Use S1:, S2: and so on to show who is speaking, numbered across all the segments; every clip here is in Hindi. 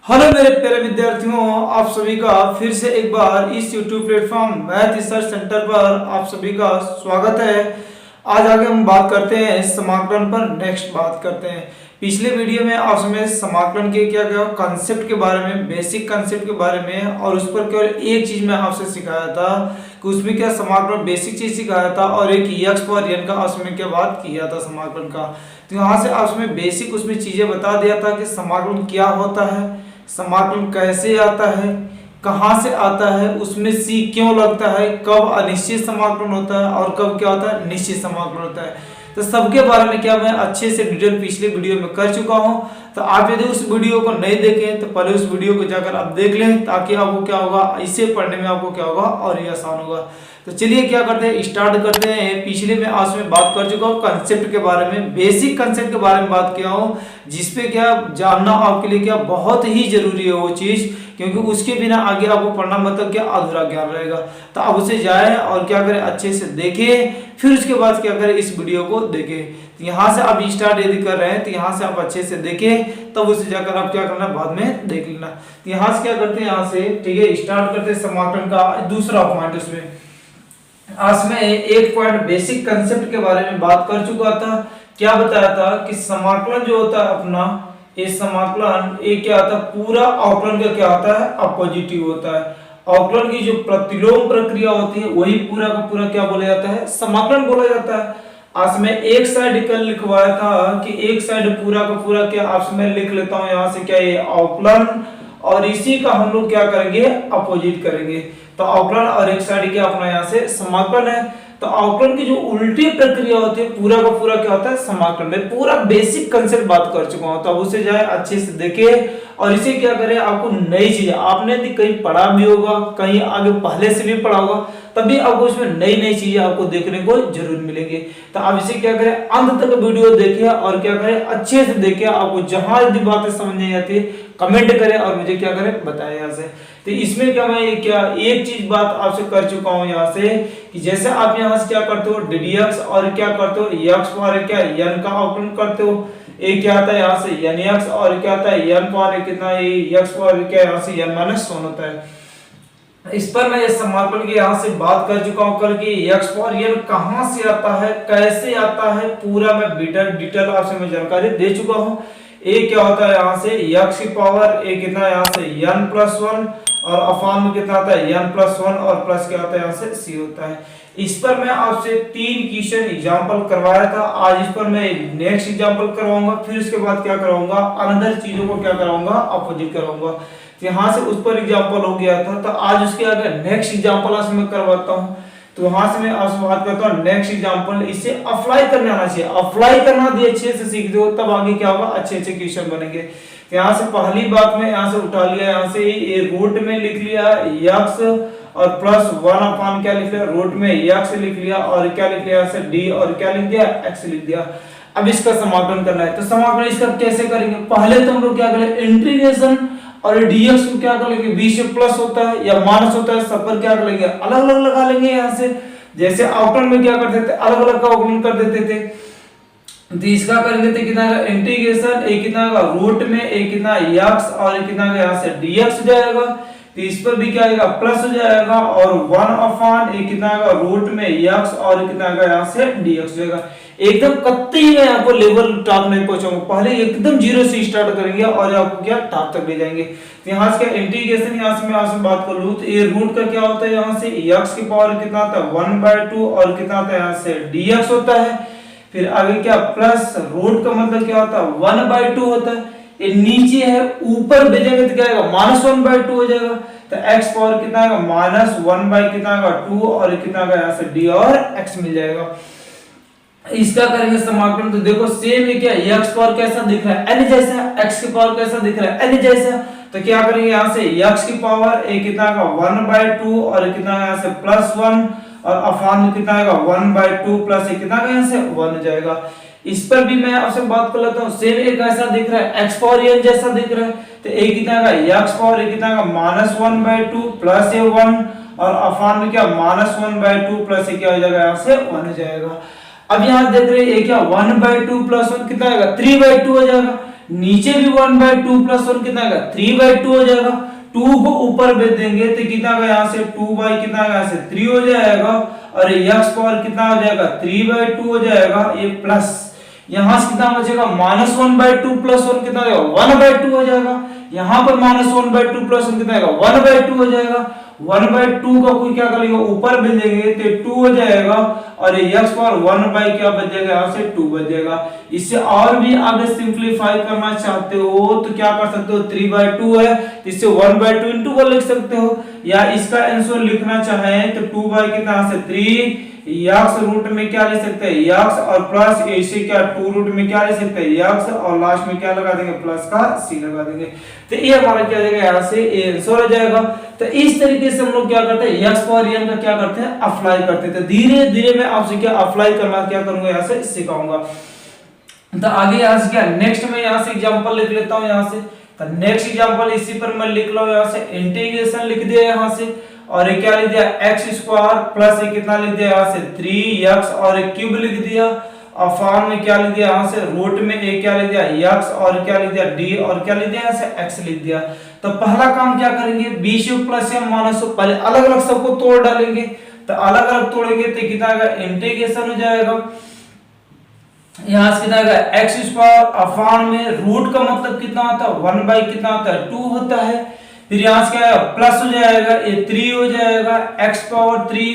S1: हेलो मेरे प्यारे विद्यार्थियों, आप सभी का फिर से एक बार इस YouTube platform math research centre पर आप सभी का स्वागत है। आज आगे हम बात करते हैं समाकलन पर। नेक्स्ट बात करते हैं, पिछले वीडियो में आपने समाकलन के क्या क्या कंसेप्ट के बारे में, बेसिक कंसेप्ट के बारे में, और उस पर केवल एक चीज मैं आपसे सिखाया था कि उसमें क्या समाकलन बेसिक चीज सिखाया था, और एक यक्ष पर यन का उसमें क्या बात किया था समाकलन का। तो यहाँ से आपने बेसिक उसमें चीजें बता दिया था कि समाकलन क्या होता है, समाकलन कैसे आता है, कहाँ से आता है, उसमें सी क्यों लगता है, कब अनिश्चित समाकलन होता है और कब क्या होता है निश्चित समाकलन होता है। तो सबके बारे में क्या मैं अच्छे से डिटेल पिछले वीडियो में कर चुका हूं। तो आप यदि उस वीडियो को नहीं देखें तो पहले उस वीडियो को जाकर आप देख लें, ताकि आपको क्या होगा, इसे पढ़ने में आपको क्या होगा और ये आसान होगा। तो चलिए क्या करते हैं, स्टार्ट करते हैं। पिछले में आज मैं बात कर चुका हूँ कंसेप्ट के बारे में, बेसिक कंसेप्ट के बारे में बात किया हूँ, जिसपे क्या जानना आपके लिए क्या बहुत ही जरूरी है वो चीज, क्योंकि उसके बिना आगे आपको पढ़ना मतलब क्या अधूरा ज्ञान रहेगा। तो आप उसे जाए और क्या करें, अच्छे से देखें, फिर उसके बाद क्या करें, इस वीडियो को देखें। तो यहाँ से आप स्टार्ट यदि कर रहे हैं तो यहाँ से आप अच्छे से देखें, तब उसे जाकर आप क्या करना बाद में देख लेना। तो यहाँ से क्या करते हैं, यहाँ से ठीक है स्टार्ट करते हैं समाकलन का दूसरा पॉइंट। उसमें आज मैं एक पॉइंट बेसिक कंसेप्ट के बारे में बात कर चुका था। क्या बताया था कि समाकलन जो होता है अपना, ये समाकलन ये क्या होता है, पूरा अवकलन का क्या होता है, अपॉजिटिव होता है। अवकलन की जो प्रतिलोम प्रक्रिया होती है वही पूरा का पूरा क्या बोला जाता है, समाकलन बोला जाता है। आज मैं एक साइड कल लिखवाया था कि एक साइड पूरा का पूरा क्या, आज मैं लिख लेता हूं यहाँ से क्या, ये अवकलन, और इसी का हम लोग क्या करेंगे, अपोजिट करेंगे। तो अवकलन और एक साइड क्या अपना यहाँ से समाकलन है। तो अवकलन की जो उल्टी प्रक्रिया होती है पूरा का पूरा क्या होता है, समाकलन। में पूरा बेसिक कंसेप्ट बात कर चुका हूं, तो अब उसे जाए अच्छे से देखे और इसे क्या करें, आपको नई चीज आपने कहीं पढ़ा भी होगा, कहीं आगे पहले से भी पढ़ा होगा, तभी आपको इसमें नई नई चीजें आपको देखने को जरूर मिलेंगे। तो आप इसे क्या करें, अंत तक वीडियो देखिए और क्या करें, अच्छे से देखिए। आपको जहां यदि बातें समझ नहीं आती कमेंट करें और मुझे क्या करें बताएं यहाँ से। तो इसमें क्या मैं क्या एक चीज बात आपसे कर चुका हूं यहाँ से, कि जैसे आप यहाँ से क्या करते हो ddx और क्या करते हो यक्ष पर क्या यन का अवकलन करते हो, एक क्या आता है यहाँ से यन यक्ष, और क्या आता है यन पर कितना, ये यक्ष पर क्या यहाँ से यन माइनस 1 होता है। इस पर मैं समाकलन की यहाँ से बात कर चुका हूँ कल की, यक्ष पर यन कहाँ से आता है, कैसे आता है, पूरा मैं डिटेल आपसे मैं जानकारी दे चुका हूँ। एक क्या होता है यहाँ से यक्ष की पावर एक कितना, यहाँ से n प्लस 1, और अफान में कितना आता है n प्लस 1, और प्लस क्या होता है यहाँ से c होता है। इस पर मैं आपसे 3 क्वेश्चन एग्जांपल करवाया था। आज इस पर मैं नेक्स्ट एग्जांपल करवाऊंगा, फिर उसके बाद क्या कराऊंगा, अनदर चीजों को क्या कराऊंगा, अपोजिट कराऊंगा। तो यहाँ से उस पर एग्जांपल हो गया था, तो आज उसके आगे नेक्स्ट एग्जांपल आज मैं करवाता हूँ। तो वहां से मैं आपसे बात करता हूँ नेक्स्ट एग्जांपल, इसे अप्लाई करने आना चाहिए। अप्लाई करना भी अच्छे से सीखते हो तब आगे क्या होगा, अच्छे अच्छे क्वेश्चन बनेंगे। तो यहाँ से पहली बात में यहाँ से उठा लिया, यहाँ से ये रूट में लिख लिया यक्ष, और प्लस 1 अपान क्या लिख लिया, रूट में यक्ष लिख लिया, और क्या लिख लिया यहाँ से d, और क्या लिख दिया x लिख दिया। अब इसका समाकलन करना है। तो समाकलन इसका कैसे करेंगे, पहले तो हम लोग क्या करें, इंटीग्रेशन, और dx को क्या कर लेंगे, b से प्लस होता है या माइनस होता है, सब पर क्या कर लेंगे, अलग अलग लगा लेंगे। यहाँ से जैसे अवकलन में क्या करते थे, अलग अलग का अवकलन कर देते थे। तो इसका करेंगे तो कितना का इंटीग्रेशन, एक कितना का रूट में एक कितना यक्ष, और एक कितना का यहाँ से dx हो जाएगा। तो इस पर भी क्या आएगा, प्लस हो जाएगा, और 1 अपान एक कितना का रूट में यक्ष, और कितना का यहाँ से dx हो जाएगा। एकदम कतई में आपको लेवल टॉप नहीं पहुंचाऊंगा, पहले एकदम जीरो से स्टार्ट करेंगे और आपको क्या टॉप तक ले जाएंगे। तो यहाँ से क्या इंटीग्रेशन, यहाँ से मैं आपसे बात कर लूँ तो ये रूट का क्या होता है, यहाँ से x की पावर कितना आता है 1/2, और कितना आता है यहाँ से dx होता है। फिर आगे क्या प्लस, रूट का मतलब क्या होता है 1/2 होता है। ये नीचे है, ऊपर भेजेंगे तो क्या आएगा, -1/2 हो जाएगा। तो x पावर कितना आएगा, -1 कितना का 2, और कितना का यहाँ से d और x मिल जाएगा। इसका करेंगे समाकलन, तो देखो सेम है क्या, x पावर कैसा दिख रहा है, n जैसा, x की पावर कैसा दिख रहा है, n जैसा। तो क्या करेंगे यहाँ से x की पावर एक कितना का 1/2, और कितना यहाँ से +1, और अफान में कितना आएगा 1/2 प्लस एक कितना यहाँ से 1 हो जाएगा। इस पर भी मैं आपसे बात कर लेता हूँ, सेम एक ऐसा दिख रहा है, x पावर n जैसा दिख रहा है। तो एक कितना का x पावर एक कितना का -1/2 प्लस 1, और अफान में क्या -1/2 प्लस क्या हो जाएगा, यहाँ से 1 हो जाएगा। अब यहाँ देख रहे हैं क्या 1/2 प्लस 1 कितना आएगा 3/2 हो जाएगा। नीचे भी 1/2 प्लस 1 कितना आएगा 3/2 हो जाएगा। 2 को ऊपर भेज देंगे तो कितना आएगा यहाँ से 2 बाई कितना आएगा यहाँ से 3 हो जाएगा, और x पावर कितना हो जाएगा 3/2 हो जाएगा, ये प्लस यहाँ से कितना बचेगा -1/2 प्लस 1 कितना हो जाएगा 1/2 हो जाएगा। यहाँ पर -1/2 प्लस 1 कितना आएगा 1/2 हो जाएगा। 1/2 का कोई क्या करेंगे ऊपर भेज देंगे तो 2 हो जाएगा, और x पावर 1 बाई क्या बच जाएगा यहाँ से 2 बच जाएगा। इससे और भी आगे सिंपलीफाई करना चाहते हो तो क्या कर सकते हो 3/2 है तो इससे 1/2 इंटू को लिख सकते हो, या इसका आंसर लिखना चाहें तो 2 बाई कितना से 3 यक्स रूट में क्या ले सकते हैं यक्स, और प्लस ऐसे क्या 2 रूट में क्या ले सकते हैं यक्स, और लास्ट में क्या लगा देंगे प्लस का सी लगा देंगे, तो ये हमारा क्या जाएगा यहाँ से आंसर हो जाएगा। तो इस तरीके से हम लोग क्या करते हैं यक्स पावर n का क्या करते हैं अप्लाई करते हैं। तो धीरे धीरे मैं आपसे क्या अप्लाई करना क्या करूंगा यहाँ से सिखाऊंगा। तो आगे यहाँ से क्या नेक्स्ट में यहाँ से एग्जांपल लिख लेता हूँ यहाँ से। तो नेक्स्ट एग्जांपल इसी पर मैं लिख लो यहाँ से इंटीग्रेशन लिख दिया यहाँ से, और ये क्या लिख दिया एक्स स्क्वायर प्लस ये कितना लिख दिया यहाँ से 3x, और एक क्यूब लिख दिया, और फॉर्म में क्या लिख दिया यहाँ से रूट में एक क्या लिख दिया x, और क्या लिख दिया d, और क्या लिख दिया यहाँ से x लिख दिया। तो पहला काम क्या करेंगे b³ प्लस या माइनस पहले अलग अलग सबको तोड़ डालेंगे। तो अलग अलग तोड़ेंगे तो कितना आएगा इंटीग्रेशन हो जाएगा, यहाँ से कितना आएगा एक्स स्क्वायर अपॉन में रूट का मतलब कितना होता है 1 बाई कितना होता है 2 होता है, फिर यहाँ से क्या है प्लस हो जाएगा ये 3 हो जाएगा x पावर 3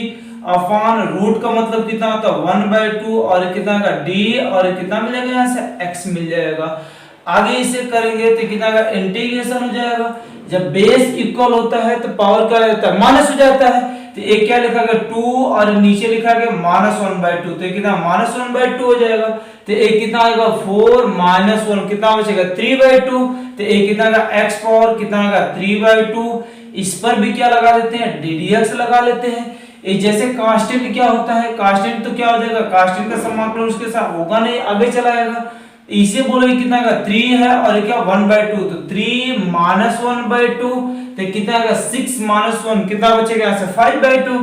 S1: अपॉन रूट का मतलब कितना होता है 1/2, और कितना का d, और कितना मिलेगा यहाँ से x मिल जाएगा। आगे इसे करेंगे तो कितना का इंटीग्रेशन हो जाएगा। जब बेस इक्वल होता है तो पावर क्या रहता है माइनस हो जाता है, तो एक क्या लिखा गया 2 और नीचे लिखा गया -1/2, तो कितना -1/2 हो जाएगा। तो एक कितना आएगा 4 -1 कितना बचेगा 3/2, तो एक कितना का x पावर कितना आएगा 3/2। इस पर भी क्या लगा देते हैं ddx लगा लेते हैं। ये जैसे कांस्टेंट क्या होता है कांस्टेंट तो क्या हो जाएगा कांस्टेंट का समाकलन उसके साथ होगा नहीं आगे चला जाएगा। इसे बोलोगे कितना का 3 है और क्या 1/2, तो 3 -1/2 तो कितना आएगा 6 -1 कितना बचेगा यहाँ से 5/2,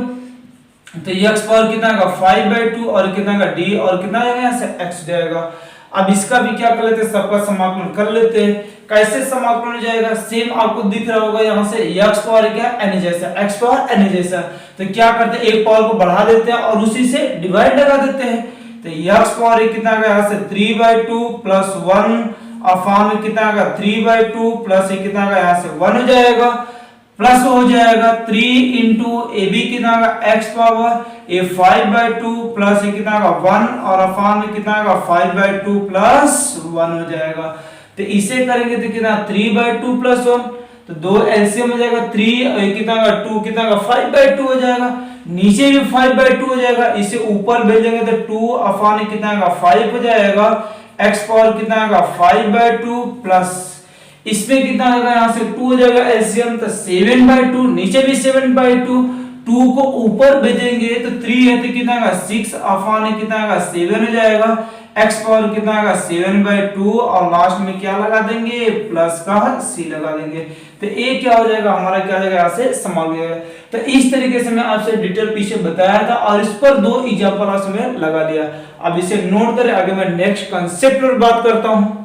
S1: तो x पावर कितना का 5/2 और कितना का d और कितना आएगा यहाँ से x जाएगा। अब इसका भी क्या कर लेते हैं सबका समाकलन कर लेते हैं। कैसे समाकलन हो जाएगा सेम आपको दिख रहा होगा यहाँ से x पावर क्या n जैसा x पावर n जैसा, तो क्या करते हैं एक पावर को बढ़ा देते हैं और उसी से डिवाइड लगा देते हैं। तो x पावर कितना आएगा यहाँ से 3/2 प्लस 1 अपॉन में कितना आएगा 3/2 प्लस ये कितना आएगा यहाँ से 1 हो जाएगा, प्लस हो जाएगा 3 इंटू ए बी कितना आएगा x पावर ये 5/2 प्लस ये कितना आएगा 1 और अपॉन में कितना आएगा 5/2 प्लस 1 हो जाएगा। तो इसे करेंगे तो कितना 3/2 प्लस 1, तो दो एलसीएम हो जाएगा 3 और कितना आएगा 2 कितना आएगा 5/2 हो जाएगा, नीचे भी 5/2 हो जाएगा, इसे ऊपर भेजेंगे तो 2 अपॉन कितना आएगा 5 हो जाएगा, x पावर कितना आएगा 5/2 प्लस इसमें कितना आएगा यहाँ से 2 हो जाएगा एलसीएम तो 7/2, नीचे भी 7/2, 2 को ऊपर भेजेंगे तो 3 है तो कितना आएगा 6 अपॉन कितना आएगा 7 हो जाएगा, x पावर कितना आएगा 7/2 और लास्ट में क्या लगा देंगे प्लस का c लगा देंगे। तो ये क्या हो जाएगा हमारा क्या हो जाएगा यहाँ से समाप्त हो जाएगा। तो इस तरीके से मैं आपसे डिटेल पीछे बताया था और इस पर दो एग्जांपल आपसे लगा दिया। अब इसे नोट करें, आगे मैं नेक्स्ट कांसेप्ट पर बात करता हूं।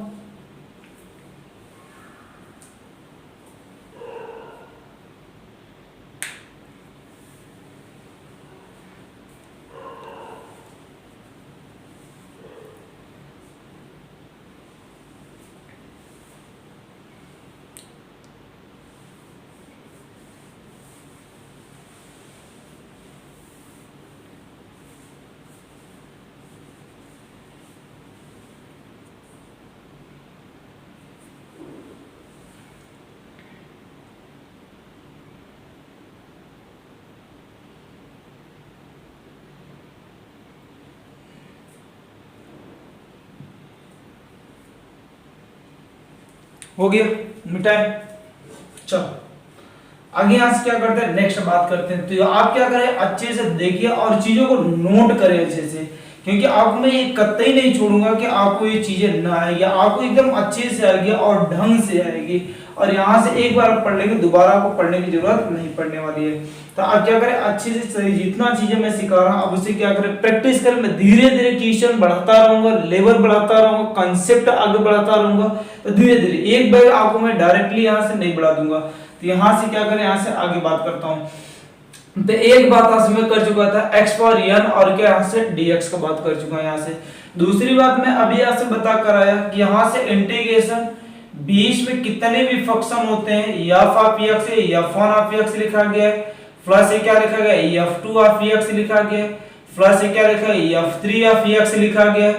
S1: हो गया मिटाए। चलो आगे यहाँ से क्या करते हैं नेक्स्ट बात करते हैं। तो आप क्या करें अच्छे से देखिए और चीजों को नोट करें अच्छे से, क्योंकि आपको मैं ये कतई नहीं छोड़ूंगा कि आपको ये चीजें ना आएगी, आपको एकदम अच्छे से आएगी और ढंग से आएगी। और यहाँ से एक बार पढ़ लेंगे दोबारा आपको पढ़ने की जरूरत नहीं पड़ने वाली है। तो आप क्या करें, अच्छे से जितना चीजें मैं सिखा रहा हूँ अब उसे क्या करें, प्रैक्टिस करें। मैं धीरे धीरे क्वेश्चन बढ़ाता रहूंगा, लेवल बढ़ाता रहूंगा, कंसेप्ट आगे बढ़ाता रहूंगा। तो धीरे धीरे एक बार आपको मैं डायरेक्टली यहाँ से नहीं बढ़ा दूंगा। तो यहाँ से क्या करें, यहाँ से आगे बात करता हूँ। तो एक बात आज मैं कर चुका था x पावर n और क्या यहाँ से dx का बात कर चुका हूँ यहाँ से। दूसरी बात मैं अभी यहाँ से बता कर आया कि यहाँ से इंटीग्रेशन बीच में कितने भी फंक्शन होते हैं, f ऑफ x है, f1 ऑफ x लिखा गया है, प्लस ये क्या लिखा गया है, f2 ऑफ x लिखा गया है, प्लस ये क्या लिखा है, f3 ऑफ x लिखा गया है,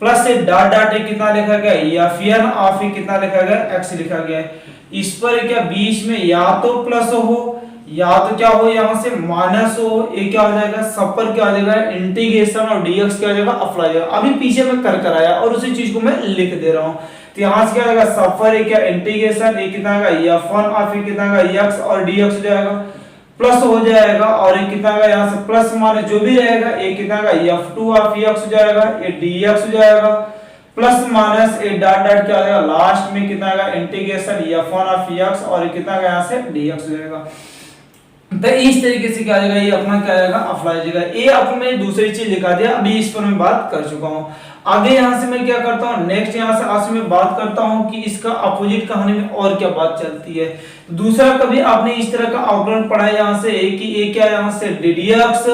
S1: प्लस से डॉट डॉट कितना लिखा गया है, fn ऑफ कितना लिखा गया है, x लिखा गया है। इस पर क्या बीच में या तो प्लस हो या तो क्या हो यहाँ से माइनस हो, ये क्या हो जाएगा, सब पर क्या हो जाएगा इंटीग्रेशन और dx क्या हो जाएगा अप्लाई जाएगा। अभी पीछे में कर आया और उसी चीज को मैं लिख दे रहा हूँ। तो यहाँ से क्या हो जाएगा, सब पर क्या इंटीग्रेशन, ये कितना का f1 और फिर कितना का x और dx हो जाएगा, प्लस हो जाएगा और ये कितना का यहाँ से प्लस माइनस जो भी रहेगा, ये कितना का f2 ऑफ x हो जाएगा, ये dx हो जाएगा, प्लस माइनस ये डॉट डॉट क्या हो जाएगा, लास्ट में कितना का इंटीग्रेशन f1 ऑफ x और ये कितना का यहाँ से dx हो जाएगा। तो इस तरीके से क्या आ जाएगा, ये अपना क्या आएगा अप्लाई जाएगा। ये आपको मैं दूसरी चीज दिखा दिया, अभी इस पर मैं बात कर चुका हूँ। आगे यहाँ से मैं क्या करता हूँ, नेक्स्ट यहाँ से आज मैं बात करता हूँ कि इसका अपोजिट कहानी में और क्या बात चलती है। दूसरा कभी आपने इस तरह का आउटलाइन पढ़ा है यहाँ से कि ये क्या यहाँ से ddx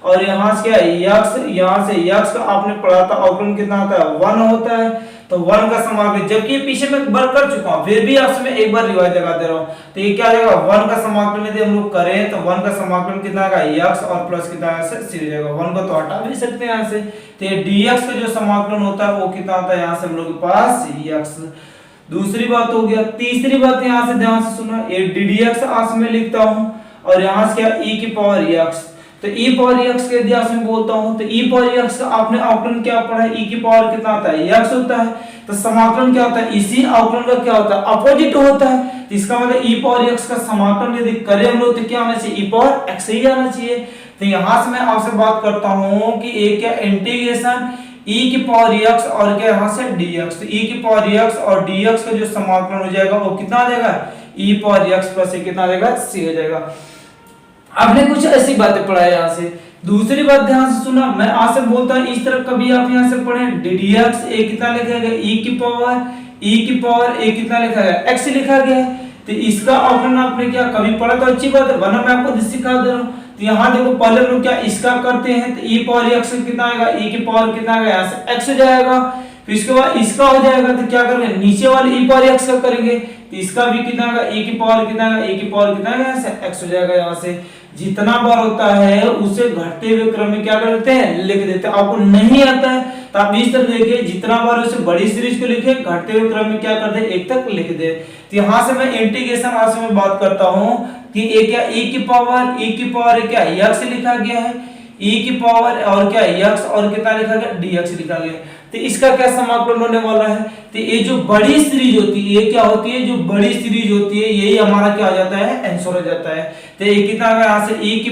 S1: और यहाँ से क्या x, यहाँ से x का आपने पढ़ा था आउटलाइन कितना होता है 1 होता है। तो 1 का समाकलन, जबकि ये पीछे मैं बार कर चुका हूँ फिर भी आपसे मैं एक बार रिवाइज लगा दे रहा हूँ। तो ये क्या आ जाएगा 1 का समाकलन यदि हम लोग करें तो 1 का समाकलन कितना का x और प्लस कितना यहाँ से c हो जाएगा। 1 को तो हटा भी सकते हैं यहाँ से। तो ये dx का जो समाकलन होता है वो कितना होता है यहाँ से हम लोग के पास x। दूसरी बात हो गया। तीसरी बात यहाँ से ध्यान से सुना, ये ddx आज मैं लिखता हूँ और यहाँ से क्या e की पावर x। तो e पावर x के यदि मैं बोलता हूं तो e पावर x का आपने आउटलाइन क्या पढ़ा है, e की पावर कितना होता है x होता है। तो समाकलन क्या होता है, इसी आउटलाइन का क्या होता है अपोजिट होता है। तो इसका मतलब e पावर x का समाकलन यदि करें हम लोग तो क्या आना चाहिए, e पावर x ही आना चाहिए। तो यहां से मैं आपसे बात करता हूं कि एक क्या इंटीग्रेशन e की पावर x और क्या यहां से dx। तो e की पावर x और dx का जो समाकलन हो जाएगा वो कितना आ जाएगा, e पावर x प्लस कितना आ जाएगा c हो जाएगा। आपने कुछ ऐसी बातें पढ़ा है यहाँ से। दूसरी बात ध्यान से सुना, मैं आज से बोलता हूँ इस तरह कभी आप यहाँ से पढ़े ddx a कितना लिखा गया e की पावर a कितना लिखा गया x लिखा गया है। तो इसका आउटलाइन आपने क्या कभी पढ़ा तो अच्छी बात है, वरना मैं आपको सिखा दे रहा हूँ। तो यहाँ देखो पहले लोग क्या इसका करते हैं तो e पावर x कितना आएगा, e की पावर कितना आएगा यहाँ से x हो जाएगा। फिर इसके बाद इसका हो जाएगा तो क्या करेंगे नीचे वाले e पावर x का करेंगे तो इसका भी कितना आएगा e की पावर कितना आएगा, e की पावर कितना आएगा यहाँ से x हो जाएगा। यहाँ से जितना बार होता है उसे घटते हुए क्रम में क्या कर देते हैं लिख देते हैं। आपको नहीं आता है तो आप इस तरह देखिए, जितना बार उसे बड़ी सीरीज को लिखे घटते हुए क्रम में क्या कर दे एक तक लिख दे। तो यहाँ से मैं इंटीग्रेशन आज से मैं बात करता हूँ कि एक क्या e की पावर क्या x लिखा गया है, e की पावर और क्या x और कितना लिखा गया dx लिखा गया। तो इसका क्या समाकलन होने वाला है, तो ये जो बड़ी सीरीज होती है ये क्या होती है, जो बड़ी सीरीज होती है यही हमारा क्या हो जाता है आंसर हो जाता है। तो ये कितना का यहाँ से e की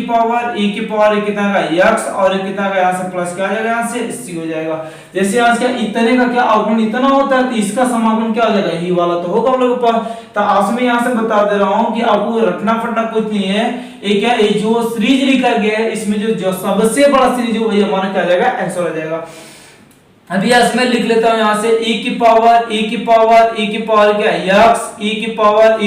S1: पावर कितना का x और कितना का यहाँ से प्लस क्या आ जाएगा यहाँ से c हो जाएगा। जैसे यहाँ से इतने का क्या आउटलाइन इतना होता है तो इसका समाकलन क्या हो जाएगा, ही वाला तो होगा हम लोग के पास। तो आज मैं यहाँ से बता दे रहा हूँ कि आपको रखना पड़ना कुछ नहीं है, ये क्या ये जो सीरीज लिखा गया है इसमें जो सबसे बड़ा सीरीज है वही हमारा क्या आ जाएगा आंसर हो जाएगा। अभी इसमें लिख लेता हूं यहाँ से e की पावर क्या x, e की पावर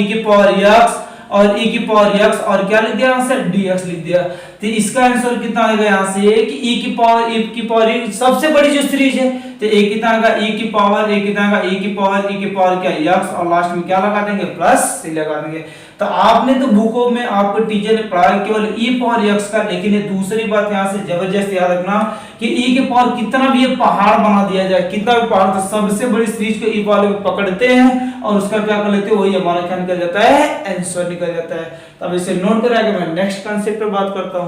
S1: x और e की पावर x और क्या लिख दिया यहाँ से dx लिख दिया। तो इसका आंसर कितना आएगा यहाँ से कि e की पावर सबसे बड़ी जो सीरीज है तो e कितना आएगा e की पावर क्या x और लास्ट में क्या लगा देंगे प्लस c लगा देंगे। तो आपने तो बुकों में आपको टीचर ने पढ़ाया केवल e पावर x का, लेकिन ये दूसरी बात यहाँ से जबरदस्त याद रखना कि e के पावर कितना भी ये पहाड़ बना दिया जाए, कितना भी पहाड़, तो सबसे बड़ी सीरीज को e वाले को पकड़ते हैं और उसका क्या कर लेते हैं वही हमारा क्या निकल जाता है आंसर निकल जाता है। तब इसे नोट करेंगे, मैं नेक्स्ट कॉन्सेप्ट पे बात करता हूँ।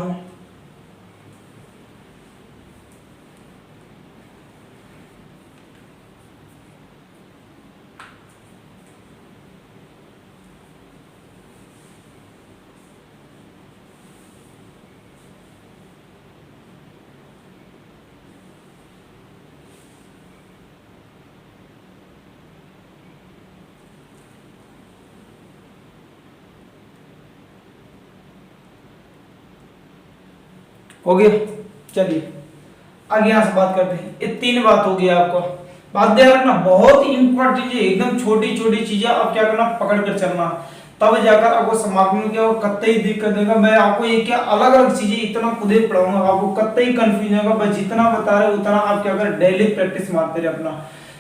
S1: हो गया। चलिए आगे यहाँ से बात करते हैं। ये 3 बात हो गया आपको। बात ध्यान रखना, बहुत इंपॉर्टेंट है, एकदम छोटी छोटी चीजें आप क्या करना, पकड़ कर चलना, तब जाकर आपको समाप्ति में क्या होगा, कतई दिक्कत देगा। मैं आपको ये क्या अलग अलग चीजें इतना खुद ही पढ़ाऊंगा, आपको कतई कंफ्यूजन होगा। बस जितना बता रहे उतना आप क्या करें, डेली प्रैक्टिस मारते रहे अपना।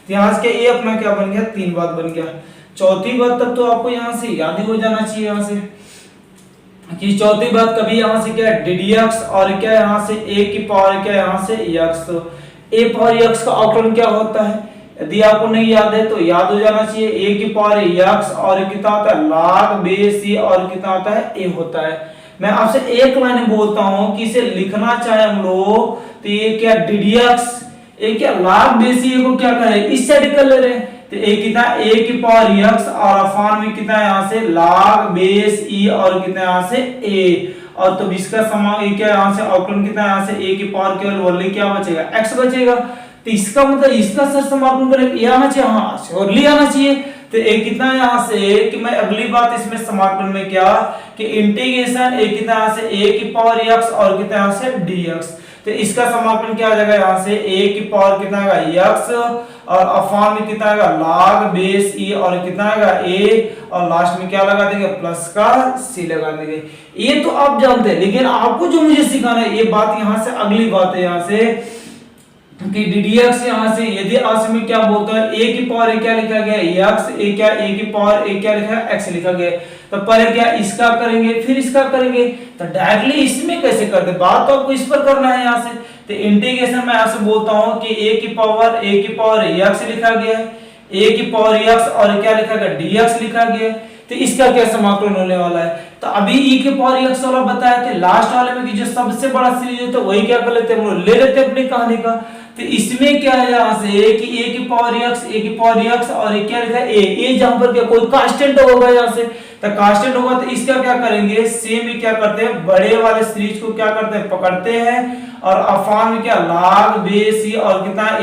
S1: तो यहाँ से ये अपना क्या बन गया, 3 बात बन गया। चौथी बात तब तो आपको यहाँ से याद ही हो जाना चाहिए यहाँ से कि चौथी बात कभी यहाँ से क्या है, ddx और क्या यहाँ से a की पावर क्या यहाँ से x। तो a पावर x का अवकलन क्या होता है, यदि आपको नहीं याद है तो याद हो जाना चाहिए। a की पावर x और कितना होता है, log base c और कितना होता है, a होता है। मैं आपसे एक लाइन बोलता हूं कि इसे लिखना चाहे हम लोग तो ये क्या ddx, ये क्या log base c को क्या करें, इस साइड कर ले रहे हैं तो a कितना, a की पावर x और अफान में कितना यहाँ से log base e और कितना यहाँ से a। और तो इसका समान क्या यहाँ से अवकलन कितना यहाँ से a की पावर केवल वैल्यू क्या बचेगा, x बचेगा। तो इसका मतलब इसका सर समाकलन करें ये आना चाहिए, हाँ श्योरली आना चाहिए। तो a कितना यहाँ से कि मैं अगली बात इसमें समाकलन में क्या कि इंटीग्रेशन a कितना यहाँ से a की पावर x और कितना यहाँ से dx। तो इसका समाकलन क्या आ जाएगा यहाँ से a की पावर कितना आएगा x और अफान में कितना आएगा log बेस e और कितना आएगा a और लास्ट में क्या लगा देंगे, प्लस का c लगा देंगे। ये तो आप जानते हैं, लेकिन आपको जो मुझे सिखाना है ये बात यहाँ से अगली बात है यहाँ से कि ddx यहाँ से यदि आंसर में क्या बोलता है a की पावर क्या लिखा गया है x, a क्या a की पावर a क्या लिखा है x लिखा गया है। तो पहले क्या इसका करेंगे फिर इसका करेंगे, तो डायरेक्टली इसमें कैसे करते, बात तो आपको इस पर करना है यहाँ से। तो इंटीग्रेशन में यहाँ से बोलता हूँ कि a की पावर x लिखा गया है, a की पावर x और क्या लिखा गया dx लिखा गया है। तो इसका क्या समाकलन होने वाला है, तो अभी e के पावर x वाला बताया थे, लास्ट वाले में कि जो सबसे बड़ा सीरीज होता है वही क्या कर लेते हैं, हम लोग ले लेते हैं अपनी कहानी का। तो इसमें क्या है यहाँ से कि a की पावर x और ये क्या लिखा है a जहां पर क्या कोई कांस्टेंट होगा यहाँ से, तो कांस्टेंट होगा तो इसका क्या करेंगे, सेम ही क्या करते हैं, बड़े वाले सीरीज को क्या करते हैं, पकड़ते हैं और अफान में क्या log बेस c और कितना a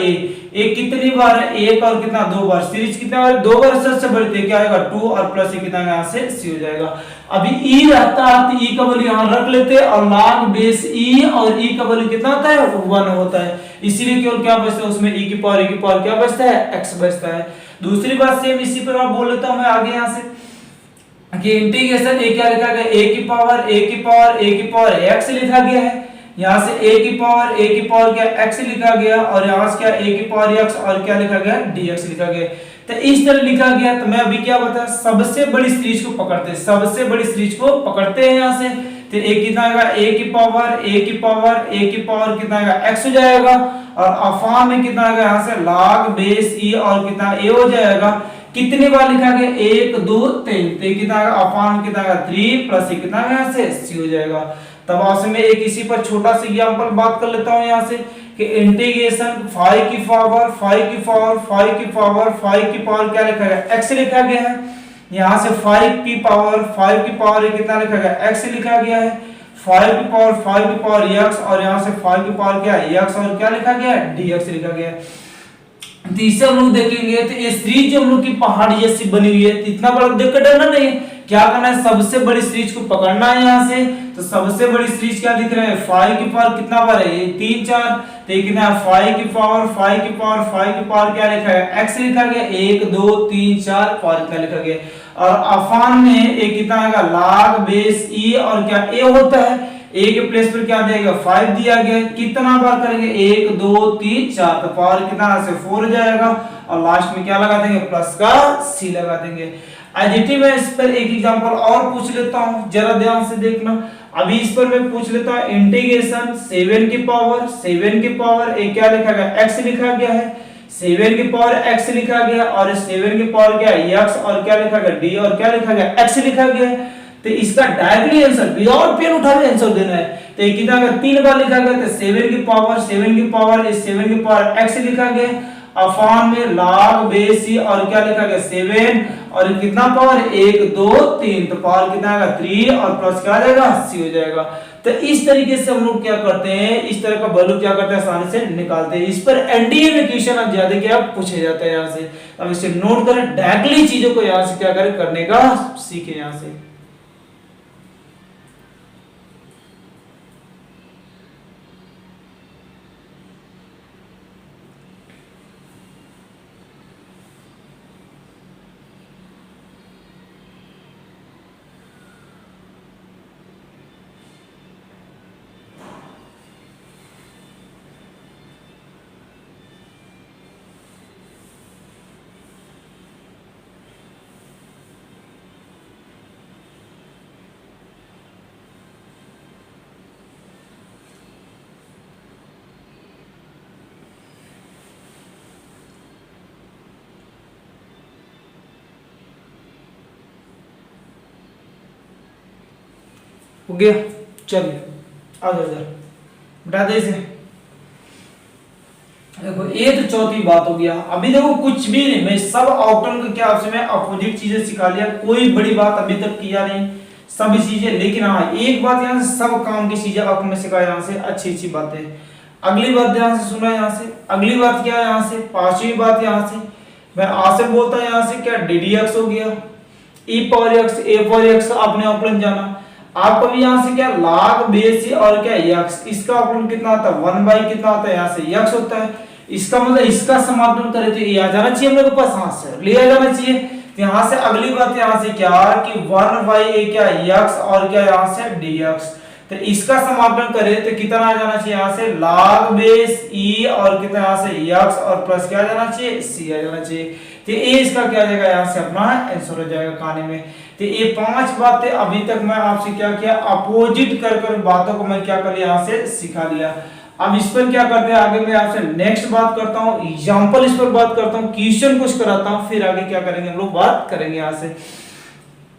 S1: कितनी बार है, एक और कितना 2 बार, सीरीज कितना बार 2 बार, सबसे बड़ी तो क्या आएगा 2 और प्लस कितना यहाँ से c हो जाएगा। अभी e रहता है तो e का वैल्यू यहाँ रख लेते हैं और log बेस e और e का वैल्यू कितना होता है 1 होता है, इसीलिए केवल क्या बचता है उसमें e की पावर क्या बचता है x बचता है। दूसरी बात सेम इसी पर आप बोल लेता हूं मैं आगे यहाँ से कि इंटीग्रेशन a क्या लिखा गया a की पावर x लिखा गया है, यहाँ से a की पावर क्या x लिखा गया और यहाँ से क्या a की पावर x और क्या लिखा गया dx लिखा गया। तो इस तरह लिखा गया। तो मैं अभी क्या बता, सबसे बड़ी सीरीज को पकड़ते हैं, सबसे बड़ी सीरीज को पकड़ते हैं यहाँ से। तो a कितना आएगा a की पावर कितना आएगा x हो जाएगा और अफान में कितना आएगा यहाँ से log बेस e और कितना a हो जाएगा। कितनी बार लिखा गया 1 2 3, तो कितना आएगा अफान कितना आएगा 3 प्लस कितना यहाँ से c हो जाएगा। तब आपसे मैं एक इसी पर छोटा सा एग्जांपल बात कर लेता हूँ यहाँ से कि इंटीग्रेशन 5 की पावर क्या लिखा गया x लिखा गया है, यहाँ से 5 की पावर कितना लिखा गया x लिखा गया है, 5 की पावर x और यहाँ से 5 की पावर क्या है x और क्या लिखा गया है dx लिखा गया है। तीसरा हम लोग देखेंगे तो ये सीरीज जो हम लोग की पहाड़ जैसी बनी हुई है, तो इतना बड़ा देख कर डरना नहीं है, क्या करना है सबसे बड़ी सीरीज को पकड़ना है यहाँ से। तो सबसे बड़ी सीरीज क्या दिख रहा है 5 की पावर कितना बार है ये 3 4, तो ये कितना है 5 की पावर क्या लिखा है x लिखा गया 1 2 3 4 पावर क्या लिखा गया और अफान में एक कितना आएगा log बेस e और क्या a होता है, a के प्लेस पर क्या देगा 5 दिया गया, कितना बार करेंगे 1 2 3 4, तो पावर कितना से 4 हो जाएगा और लास्ट में क्या लगा देंगे प्लस का c लगा देंगे। एडिटिव में इस पर एक एग्जांपल और पूछ लेता हूं, जरा ध्यान से देखना। अभी इस पर मैं पूछ लेता हूं इंटीग्रेशन 7 की पावर a क्या लिखा गया x लिखा गया है, 7 की पावर x लिखा गया और 7 की पावर क्या है x और क्या लिखा गया d और क्या लिखा गया x लिखा गया है। तो इसका डायरेक्टली आंसर विदाउट पेन उठावे आंसर देना है। तो ये कितना का 3 बार लिखा गया, तो 7 की पावर x लिखा गया अफान में log बेस c और क्या लिखा गया 7 और कितना पावर 1 2 3, तो पावर कितना आएगा 3 और प्लस क्या आ जाएगा c हो जाएगा। तो इस तरीके से हम लोग क्या करते हैं, इस तरह का वैल्यू क्या करते हैं आसानी से निकालते हैं। इस पर एनडीए में क्वेश्चन अब ज्यादा क्या पूछे जाते हैं यहाँ से। अब इसे नोट करें, डायरेक्टली चीजों को यहाँ से क्या करें करने का सीखे यहाँ से। हो गया। चलिए आ जाओ इधर, बता दे इसे। देखो ये तो चौथी बात हो गया। अभी देखो कुछ भी नहीं, मैं सब आउटकम का क्या आपसे मैं अपोजिट चीजें सिखा लिया, कोई बड़ी बात अभी तक किया नहीं, सभी चीजें। लेकिन हाँ एक बात यहाँ से, सब काम की चीजें आपको मैं सिखाया यहाँ से, अच्छी अच्छी बातें। अगली बात ध्यान से सुना यहाँ से, अगली बात क्या है यहाँ से, पांचवी बात यहाँ से मैं आज से बोलता हूँ यहाँ से क्या ddx हो गया, e power x, a power x आपने अवकलन जाना। आपको भी यहाँ से क्या log बेस और क्या x, इसका अवकलन कितना आता है 1 बाई कितना आता है यहाँ से x होता है। इसका मतलब इसका समाकलन करे तो ये आ जाना चाहिए हम लोग के पास, हां से ले आ जाना चाहिए। तो यहाँ से अगली बात यहाँ से क्या कि 1 बाई a क्या x और क्या यहाँ से dx, तो इसका समाकलन करें तो कितना आ जाना चाहिए यहाँ से log बेस e और कितना यहाँ से x और प्लस क्या आ जाना चाहिए c आ जाना चाहिए। तो ये इसका क्या आ जाएगा यहाँ से अपना आंसर हो जाएगा खाने में। तो ये 5 बातें अभी तक मैं आपसे क्या किया, अपोजिट कर कर बातों को मैं क्या कर लिया यहाँ से सिखा लिया। अब इस पर क्या करते हैं आगे, मैं आपसे नेक्स्ट बात करता हूँ, एग्जांपल इस पर बात करता हूँ, क्वेश्चन कुछ कराता हूँ, फिर आगे क्या करेंगे हम लोग बात करेंगे यहाँ से।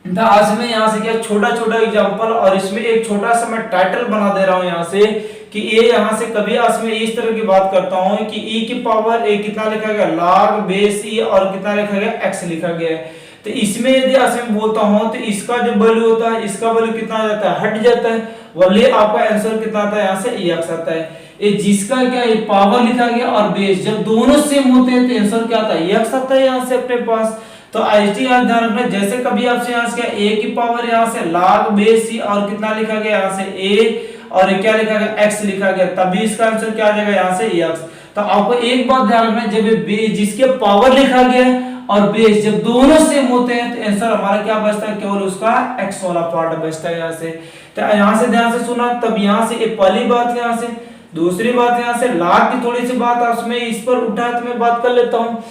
S1: आज में यहाँ से क्या छोटा छोटा एग्जांपल, और इसमें एक छोटा सा मैं टाइटल बना दे रहा हूँ यहाँ से कि ये यहाँ से कभी आज में इस तरह की बात करता हूँ कि e की पावर a कितना लिखा गया log बेस e और कितना लिखा गया x लिखा गया है। तो इसमें यदि आज मैं बोलता हूँ तो इसका जो वैल्यू होता है, इसका वैल्यू कितना आ जाता है, हट जाता है, वाले आपका आंसर कितना आता है यहाँ से x आता है। ये जिसका क्या ये पावर लिखा गया और बेस जब दोनों सेम होते हैं तो आंसर क्या आता है x आता है यहाँ से अपने पास। तो आईटी ध्यान रखना, जैसे कभी आपसे यहाँ से क्या a की पावर यहाँ से log बेस e और कितना लिखा गया यहाँ से a और क्या लिखा गया x लिखा गया, तभी इसका आंसर क्या आ जाएगा यहाँ से x। तो आपको एक बात ध्यान रखना, जब जिसके पावर लिखा गया और बेस जब दोनों सेम होते हैं तो आंसर हमारा क्या बचता है, केवल उसका x वाला पार्ट बचता है यहाँ से। तो यहाँ से ध्यान से सुना, तब यहाँ से एक पहली बात यहाँ से। दूसरी बात यहाँ से log की थोड़ी सी बात आपसे मैं इस पर उठा तो मैं बात कर लेता हूँ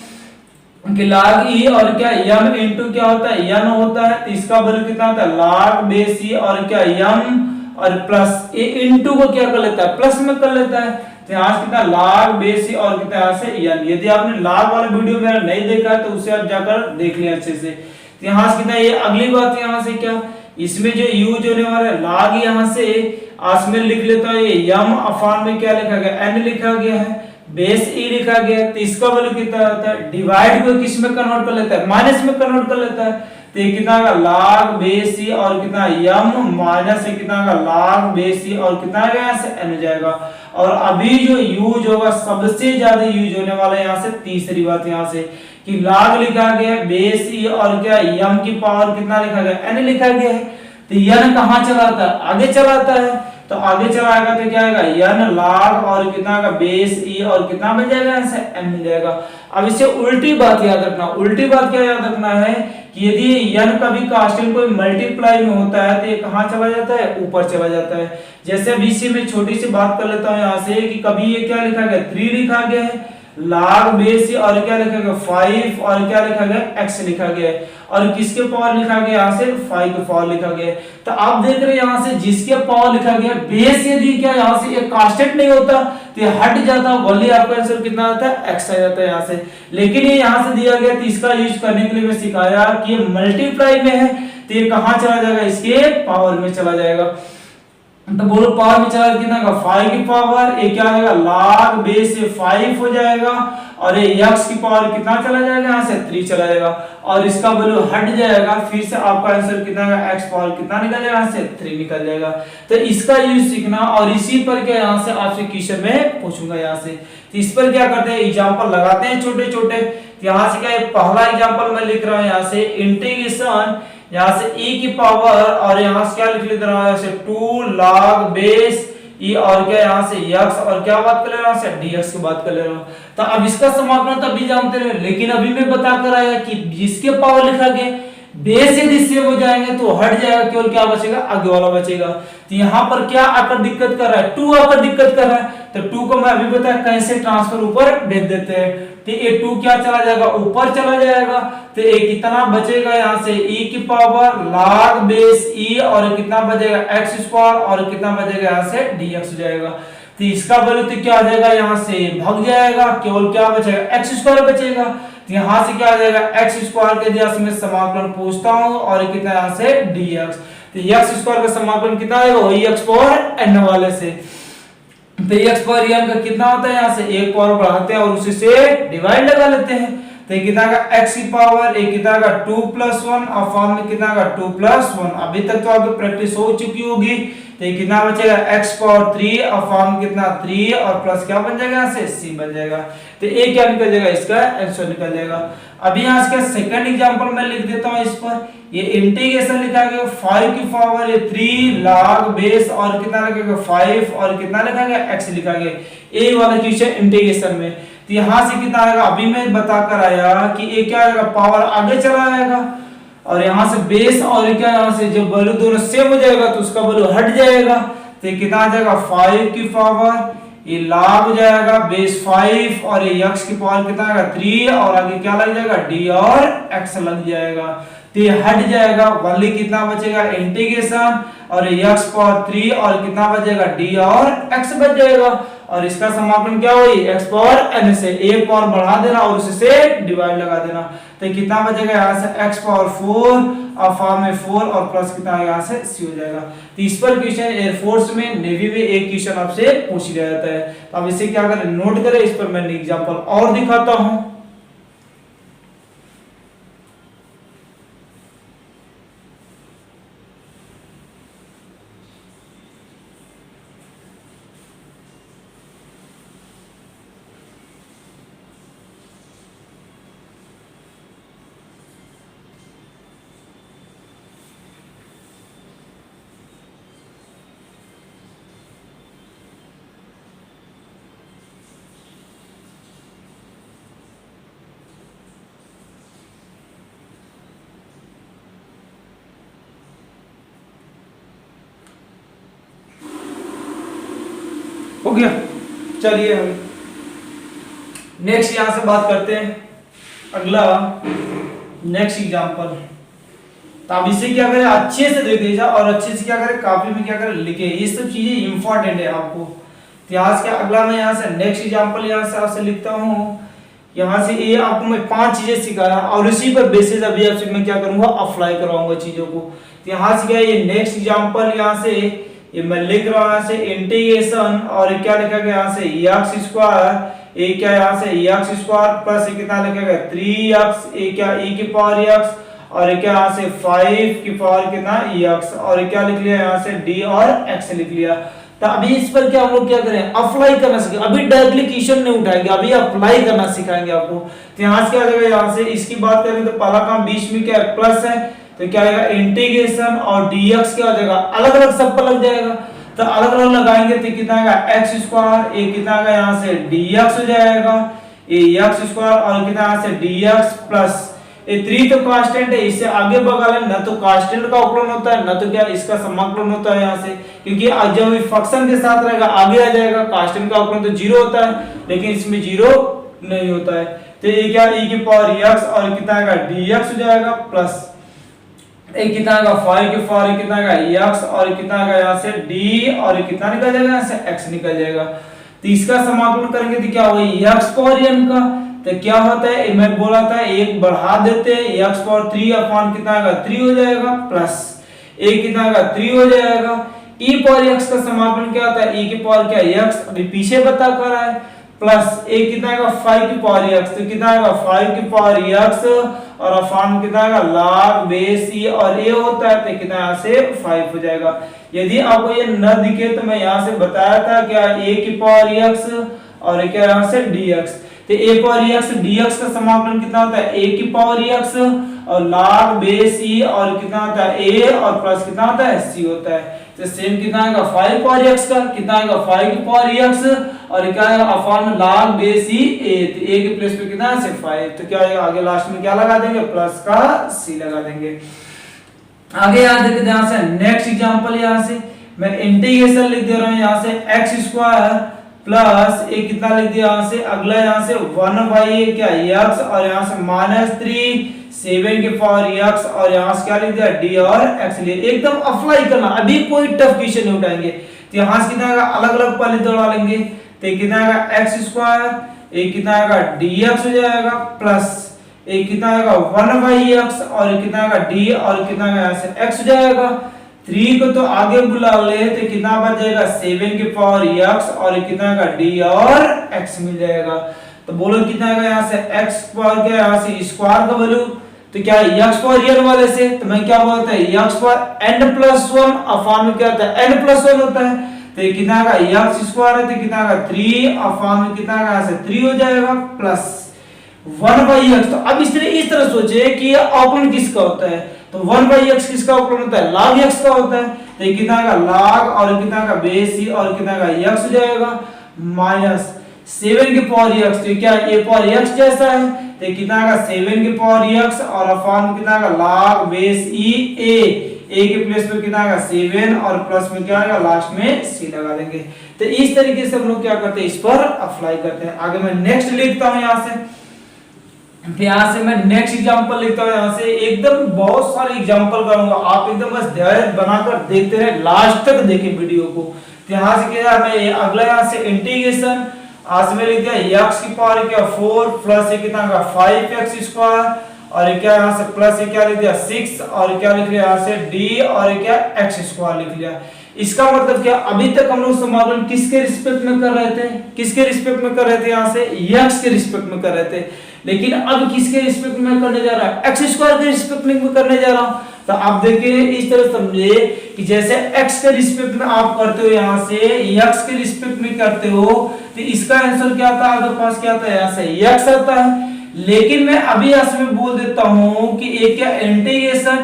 S1: कि log e और क्या m इंटू क्या होता है n होता है, तो इसका वैल्यू कितना होता है log बेस e और क्या m और प्लस ए इंटू को क्या कर लेता है प्लस में कर लेता है। तो यहाँ से कितना log बेस e और कितना यहाँ से n। यदि आपने log वाला वीडियो मेरा नहीं देखा है तो उसे आप जाकर देख लें अच्छे से। तो यहाँ से कितना ये अगली बात यहाँ से क्या, इसमें जो यूज होने वाला है log यहाँ से आज में लिख लेता है ये m अपान में क्या लिखा गया n लिखा गया है, बेस e लिखा गया, तो इसका वैल्यू कितना होता है, डिवाइड को किस में कन्वर्ट कर लेता है, माइनस में कन्वर्ट कर लेता है। तो ये कितना का log बेस e और कितना m माइनस से कितना का log बेस e और कितना यहाँ से n हो जाएगा। और अभी जो यूज होगा सबसे ज्यादा यूज होने वाला है यहाँ से तीसरी बात यहाँ से कि log लिखा गया बेस e और क्या m की पावर कितना लिखा गया n लिखा गया है। तो n कहाँ चलाता है, आगे चलाता है, तो आगे चलाएगा तो क्या आएगा n log और कितना का बेस e और कितना बन जाएगा ऐसे n मिल जाएगा। अब इससे उल्टी बात याद रखना, उल्टी बात क्या याद रखना है कि यदि n कभी कांस्टेंट कोई मल्टीप्लाई में होता है तो ये कहाँ चला जाता है, ऊपर चला जाता है। जैसे अभी इसी में छोटी सी बात कर लेता हूँ यहाँ से कि कभी ये क्या लिखा गया 3 लिखा गया है, log बेस और क्या लिखा गया 5 और क्या लिखा गया x लिखा गया है, और किसके पावर लिखा गया यहाँ से 5 के पावर लिखा गया है। तो आप देख रहे हैं यहाँ से जिसके पावर लिखा गया बेस यदि क्या यहाँ से एक कांस्टेंट नहीं होता तो ये हट जाता, वही आपका आंसर कितना आता है x आ जाता है यहाँ से। लेकिन ये यहाँ से दिया गया तो इसका यूज करने के लिए मैं सिखाया कि ये मल्टीप्लाई में है तो ये कहाँ चला जाएगा, इसके पावर में चला जाएगा। तो बोलो पावर में चला कितना का 5 की पावर, ये क्या आ जाएगा log बेस से 5 हो जाएगा, और ये x की पावर कितना चला जाएगा यहाँ से 3 चला जाएगा, और इसका वैल्यू हट जाएगा, फिर से आपका आंसर कितना का x पावर कितना निकल जाएगा यहाँ से 3 निकल जाएगा। तो इसका यूज सीखना, और इसी पर क्या यहाँ से आपसे क्वेश्चन में पूछूंगा यहाँ से। तो इस पर क्या करते हैं, एग्जांपल लगाते हैं छोटे छोटे। यहाँ से क्या पहला एग्जांपल मैं लिख रहा हूँ यहाँ से इंटीग्रेशन यहाँ से e की पावर, और यहाँ से क्या लिख रहा हूँ ऐसे 2 log बेस e और क्या यहाँ से x, और क्या बात कर ले रहा हूँ से dx की बात कर ले रहा हूँ। तो अब इसका समाकलन तभी जानते रहे, लेकिन अभी मैं बता कर आया कि जिसके पावर लिखा गया बेस यदि सेम हो जाएंगे तो हट जाएगा, केवल क्या बचेगा आगे वाला बचेगा। तो यहाँ पर क्या आकर दिक्कत कर रहा है, 2 आकर दिक्कत कर रहा है, तो 2 को मैं अभी बताया कैसे ट्रांसफर ऊपर भेज देते हैं। तो ये 2 क्या चला जाएगा, ऊपर चला जाएगा, तो ये कितना बचेगा यहाँ से e की पावर log बेस e और कितना बचेगा x स्क्वायर और कितना बचेगा यहाँ से dx हो जाएगा। तो इसका वैल्यू तो क्या आ जाएगा यहाँ से भाग जाएगा, केवल क्या बचेगा x स्क्वायर बचेगा। तो यहाँ से क्या आ जाएगा x स्क्वायर के जैसे मैं समाकलन पूछता हूँ और कितना यहाँ से dx। तो एक्स स्क्वायर का समाकलन कितना आएगा, वही एक्स पावर एन वाले से। तो एक्स पावर एन का कितना होता है, यहाँ से एक पावर बढ़ाते हैं और उसी से डिवाइड लगा लेते हैं। तो ये कितना का x की पावर, एक कितना का 2+1 और फॉर्म में कितना का 2+1। अभी तक तो आपकी प्रैक्टिस हो चुकी होगी। तो ये कितना बचेगा, x पावर 3 और फॉर्म कितना 3 और प्लस क्या बन जाएगा, यहाँ से c बन जाएगा। तो a क्या निकल जाएगा, इसका आंसर निकल जाएगा। अभी यहाँ इसका सेकंड एग्जांपल मैं लिख देता हूँ। इस पर ये इंटीग्रेशन लिखा गया 5 की पावर 3 log बेस और कितना लिखा गया 5 और कितना लिखा गया x लिखा गया a वाला क्वेश्चन इंटीग्रेशन में। तो यहाँ से कितना आएगा, अभी मैं बताकर आया कि a क्या आएगा, पावर आगे चला आएगा और यहाँ से बेस और क्या, यहाँ से जब वैल्यू दोनों सेम हो जाएगा तो उसका वैल्यू हट जाएगा। तो ये कितना आ जाएगा 5 की पावर, ये log हो जाएगा बेस 5 और ये x की पावर कितना आएगा 3 और आगे क्या लग जाएगा d और x लग जाएगा। तो ये हट जाएगा, वैल्यू कितना बचेगा इंटीग्रेशन और ये x पावर 3 और कितना बचेगा d और x बच जाएगा। और इसका समाकलन क्या हुई, x पावर n से एक पावर बढ़ा देना और उसी से डिवाइड लगा देना। तो कितना बचेगा, यहाँ से x पावर 4 और फॉर्म में 4 और प्लस कितना यहाँ से c हो जाएगा। तो इस पर क्वेश्चन एयरफोर्स में, नेवी में एक क्वेश्चन आपसे पूछ लिया जाता है। तो अब इसे क्या करें, नोट करें। इस पर मैं एग्जांपल और दिखाता हूँ। हो गया, चलिए हम नेक्स्ट यहां से बात करते हैं। अगला नेक्स्ट एग्जांपल। तो अब इसे क्या करें, अच्छे से देख लीजिए और अच्छे से क्या करें, कॉपी में क्या करें लिखे। ये सब चीजें इंपॉर्टेंट है आपको। इतिहास का अगला मैं यहाँ से नेक्स्ट एग्जांपल यहाँ से आपसे लिखता हूँ। यहाँ से ये आपको मैं 5 चीजें सिखाया और इसी पर बेसिस अभी आपसे मैं क्या करूंगा, अप्लाई करवाऊंगा चीजों को। तो यहाँ से क्या, ये नेक्स्ट एग्जांपल यहाँ से ये मैं लिख रहा हूँ यहाँ से इंटीग्रेशन और क्या लिखा गया यहाँ से x स्क्वायर, ये क्या यहाँ से x स्क्वायर प्लस कितना लिखा गया 3x, ये क्या e की पावर x और क्या यहाँ से 5 की पावर कितना x और क्या लिख लिया यहाँ से d और x लिख लिया। तो अभी इस पर क्या हम लोग क्या करें, अप्लाई करना सीखेंगे। अभी डायरेक्टली क्वेश्चन नहीं उठाएंगे, अभी अप्लाई करना सिखाएंगे आपको। तो यहाँ से क्या करेंगे, यहाँ से इसकी बात करें तो पहला काम बीच में क्या है, प्लस है। तो क्या आएगा इंटीग्रेशन और dx क्या हो जाएगा, अलग अलग सब पर लग जाएगा। तो अलग अलग लगाएंगे तो कितना आएगा x स्क्वायर, ये कितना आएगा यहाँ से dx हो जाएगा, ये x स्क्वायर और कितना यहाँ से dx प्लस ये 3 तो कांस्टेंट है, इससे आगे बगल है ना, तो कांस्टेंट का अवकलन होता है ना, तो क्या इसका समाकलन होता है यहाँ से, क्योंकि जब ये फंक्शन के साथ रहेगा आगे आ जाएगा। कांस्टेंट का अवकलन तो 0 होता है लेकिन इसमें 0 नहीं होता है। तो ये क्या e की पावर x और कितना आएगा dx हो जाएगा प्लस एक कितना आएगा 5 की पावर कितना आएगा x और कितना आएगा यहाँ से d और कितना निकल जाएगा यहाँ से x निकल जाएगा। तो इसका समाकलन करेंगे तो क्या होगा x पावर n का, तो क्या होता है मैं बोला था एक बढ़ा देते हैं x पावर 3 अपॉन कितना आएगा 3 हो जाएगा प्लस एक कितना आएगा 3 हो जाएगा। e पावर x का समाकलन क्या होता है, e की पावर क्या x अभी पीछे बता कर रहा है प्लस एक कितना आएगा 5 की पावर x, तो कितना आएगा 5 की पावर x और अपॉन कितना आएगा log बेस e और a होता है तो कितना यहाँ से 5 हो जाएगा। यदि आपको ये न दिखे तो मैं यहाँ से बताया था क्या a की पावर x और क्या यहाँ से dx। तो a पावर x dx का समाकलन कितना होता है a की पावर x और log बेस e और कितना होता है a और प्लस कितना होता है c होता है। तो सेम कितना आएगा 5 पावर x का कितना आएगा 5 की पावर x और क्या आएगा अपॉन में log बेस e a, तो a के प्लेस पे कितना है से 5। तो क्या आएगा आगे लास्ट में क्या लगा देंगे प्लस का c लगा देंगे। आगे यहाँ देखते यहाँ से नेक्स्ट एग्जांपल, यहाँ से मैं इंटीग्रेशन लिख दे रहा हूँ यहाँ से x स्क्वायर प्लस एक कितना लिख दिया यहाँ से अगला यहाँ से 1 बाई क्या x और यहाँ से -3 7 की पावर x और यहाँ से क्या लिख दिया d और x लिए एकदम अप्लाई करना। अभी कोई टफ क्वेश्चन नहीं उठाएंगे। तो यहाँ से कितना आएगा अलग अलग पहले दौड़ा लेंगे तो कितना आएगा x स्क्वायर एक कितना आएगा dx हो जाएगा प्लस एक कितना आएगा 1 बाई x और कितना आएगा d और कितना आएगा यहाँ से x हो जाएगा। 3 को तो आगे बुला ले तो कितना बच जाएगा 7 की पावर x और कितना का d और x मिल जाएगा। तो बोलो कितना आएगा यहाँ से x पावर क्या यहाँ से स्क्वायर का वैल्यू तो क्या x पावर रियल वाले से तो मैं क्या बोलता है x पावर n+1 अपान में क्या होता है n+1 होता है तो ये कितना का x स्क्वायर है तो कितना का 3 अपान में कितना का यहाँ से 3 हो जाएगा प्लस 1/x। तो अब इस तरह सोचे कि ये अवकलन किसका होता है तो 1/x किसका अवकलन होता है log x का होता है तो ये कितना का log और कितना का बेस c और कितना का x हो जाएगा माइनस 7 की पावर x तो क्या a पावर x जैसा है तो कितना का 7 की पावर x और अपान में कितना का log बेस a के प्लेस में कितना आएगा 7 और प्लस में क्या आएगा लास्ट में c लगा देंगे। तो इस तरीके से हम लोग क्या करते हैं इस पर अप्लाई करते हैं। आगे मैं नेक्स्ट लिखता हूं यहां से मैं नेक्स्ट एग्जांपल लिखता हूं यहां से एकदम बहुत सारे एग्जांपल करूंगा आप एकदम बस धैर्य बनाकर देखते रहे लास्ट तक देखें वीडियो को। तो यहां से क्या मैं अगला यहां से इंटीग्रेशन आज में लिख दिया x की पावर क्या 4 प्लस कितना का 5x स्क्वायर और क्या यहां से प्लस क्या लिख दिया 6 और क्या लिख लिया यहां से d और क्या x स्क्वायर लिख लिया। इसका मतलब क्या अभी तक हम लोग समाकलन किसके रिस्पेक्ट में कर रहे थे किसके रिस्पेक्ट में कर रहे थे यहां से x के रिस्पेक्ट में कर रहे थे लेकिन अब किसके रिस्पेक्ट में करने जा रहा है x स्क्वायर के रिस्पेक्ट में करने जा रहा हूं। तो आप देखिए इस तरह समझे कि जैसे x के रिस्पेक्ट में आप करते हो यहां से x के रिस्पेक्ट में करते हो तो इसका आंसर क्या आता है आपके पास क्या आता है यहां से x आता है। लेकिन मैं अभी यहां में बोल देता हूं कि एक क्या इंटीग्रेशन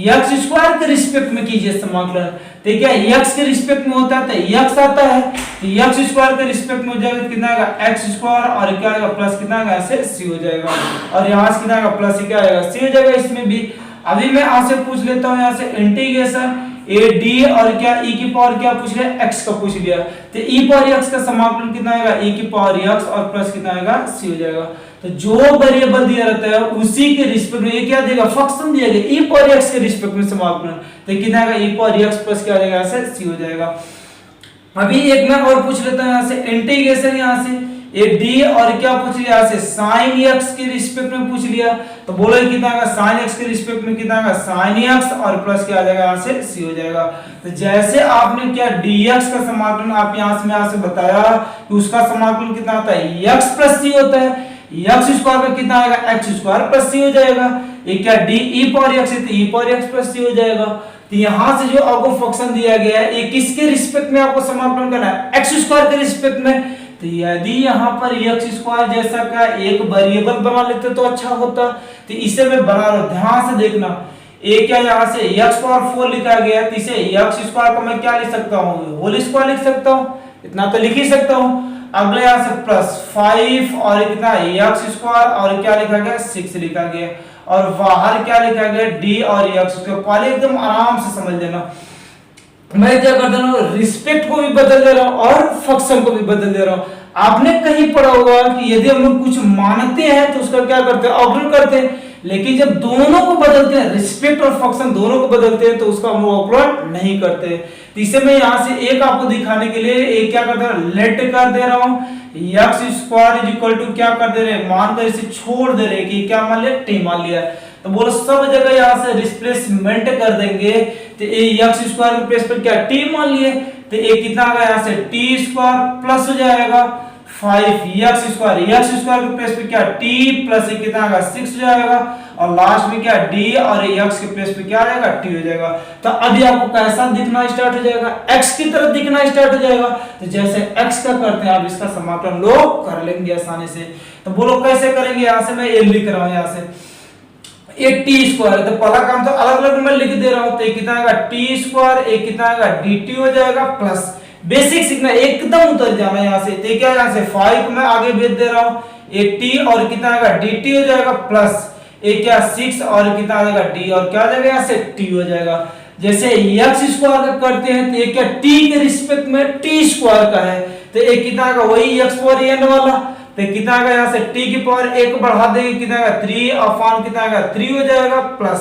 S1: x स्क्वायर के रिस्पेक्ट में कीजिए समाकलन तो क्या x के रिस्पेक्ट में होता है तो x आता है तो x स्क्वायर के रिस्पेक्ट में हो जाएगा कितना आएगा x स्क्वायर और क्या आएगा प्लस कितना आएगा ऐसे c हो जाएगा और यहां से कितना आएगा प्लस क्या आएगा c हो जाएगा। इसमें भी अभी मैं यहां से पूछ लेता हूं यहां से इंटीग्रेशन a d और क्या e की पावर क्या पूछ लिया x का पूछ लिया तो e पावर x का समाकलन कितना आएगा e की पावर x और प्लस कितना आएगा c हो जाएगा। तो जो वेरिएबल दिया रहता है उसी के रिस्पेक्ट में ये क्या देगा फंक्शन दिया गया e पावर x के रिस्पेक्ट में समाकलन तो कितना आएगा e पावर x प्लस क्या आ जाएगा ऐसे c हो जाएगा। अभी एक मैं और पूछ लेता हूं यहां से इंटीग्रेशन यहां से ये d और क्या पूछ लिया यहां से sin x के रिस्पेक्ट में पूछ लिया तो बोलो कितना आएगा sin x के रिस्पेक्ट में कितना आएगा sin x और प्लस क्या आ जाएगा यहां से c हो जाएगा। तो जैसे आपने क्या dx का समाकलन आप यहां से बताया कि उसका समाकलन कितना होता है x प्लस c होता है x स्क्वायर का कितना आएगा x स्क्वायर प्लस c हो जाएगा ये क्या d e पावर x है तो e power x plus c हो जाएगा। तो यहां से जो आपको फंक्शन दिया गया है ये किसके रिस्पेक्ट में आपको समाकलन करना है x स्क्वायर के रिस्पेक्ट में। तो यदि यहाँ पर x स्क्वायर जैसा का एक वेरिएबल बना लेते तो अच्छा होता तो इसे मैं बना रहा हूं ध्यान से देखना ए क्या यहाँ से x पावर 4 लिखा गया तो इसे x स्क्वायर को मैं क्या लिख सकता हूँ होल स्क्वायर लिख सकता हूँ इतना तो लिख ही सकता हूँ। अगले यहाँ से प्लस 5 और कितना x स्क्वायर और क्या लिखा गया 6 लिखा गया और बाहर क्या लिखा गया d और x स्क्वायर पहले एकदम आराम से समझ लेना मैं क्या कर दे रहा हूँ रिस्पेक्ट को भी बदल दे रहा हूँ और फंक्शन को भी बदल दे रहा हूँ। आपने कहीं पढ़ा होगा कि यदि हम लोग कुछ मानते हैं तो उसका क्या करते हैं अवकलन करते हैं लेकिन जब दोनों को बदलते हैं रिस्पेक्ट और फंक्शन दोनों को बदलते हैं तो उसका हम लोग अवकलन नहीं करते। तो इसे मैं यहाँ से एक आपको दिखाने के लिए एक क्या कर दे रहा हूँ लेट कर दे रहा हूँ x square is equal to क्या कर दे रहे मानकर इसे छोड़ दे रहे कि क्या मान लिया t मान लिया तो बोलो सब जगह यहाँ से रिप्लेसमेंट कर देंगे तो ये x स्क्वायर के प्लेस पर क्या t मान लिए तो ये कितना आ गया यहाँ से t स्क्वायर प्लस हो जाएगा 5x स्क्वायर के प्लेस पे क्या t प्लस कितना आएगा 6 हो जाएगा और लास्ट में क्या d और x के प्लेस पे क्या आ जाएगा t हो जाएगा। तो अभी आपको कैसा दिखना स्टार्ट हो जाएगा x की तरफ दिखना स्टार्ट हो जाएगा। तो जैसे x का करते हैं आप इसका समाकलन लोग कर लेंगे आसानी से। तो बोलो कैसे करेंगे यहाँ से मैं ये लिख रहा हूँ यहाँ से एक टी स्क्वायर है तो पहला काम तो अलग अलग मैं लिख दे रहा हूँ तो कितना आएगा टी स्क्वायर एक कितना आएगा dt हो जाएगा प्लस बेसिक सीखना एकदम उतर जाना यहाँ से तो क्या यहाँ से 5 मैं आगे भेज दे रहा हूँ एक टी और कितना आएगा dt हो जाएगा प्लस एक क्या 6 और कितना आएगा d और क्या आ जाएगा यहाँ से t हो जाएगा। जैसे x स्क्वायर का करते हैं तो एक क्या t के रिस्पेक्ट में t स्क्वायर का है तो एक कितना आएगा वही x पावर n वाला तो कितना आएगा यहाँ से t की पावर 1 बढ़ा देंगे कितना आएगा 3 अपान कितना आएगा 3 हो जाएगा प्लस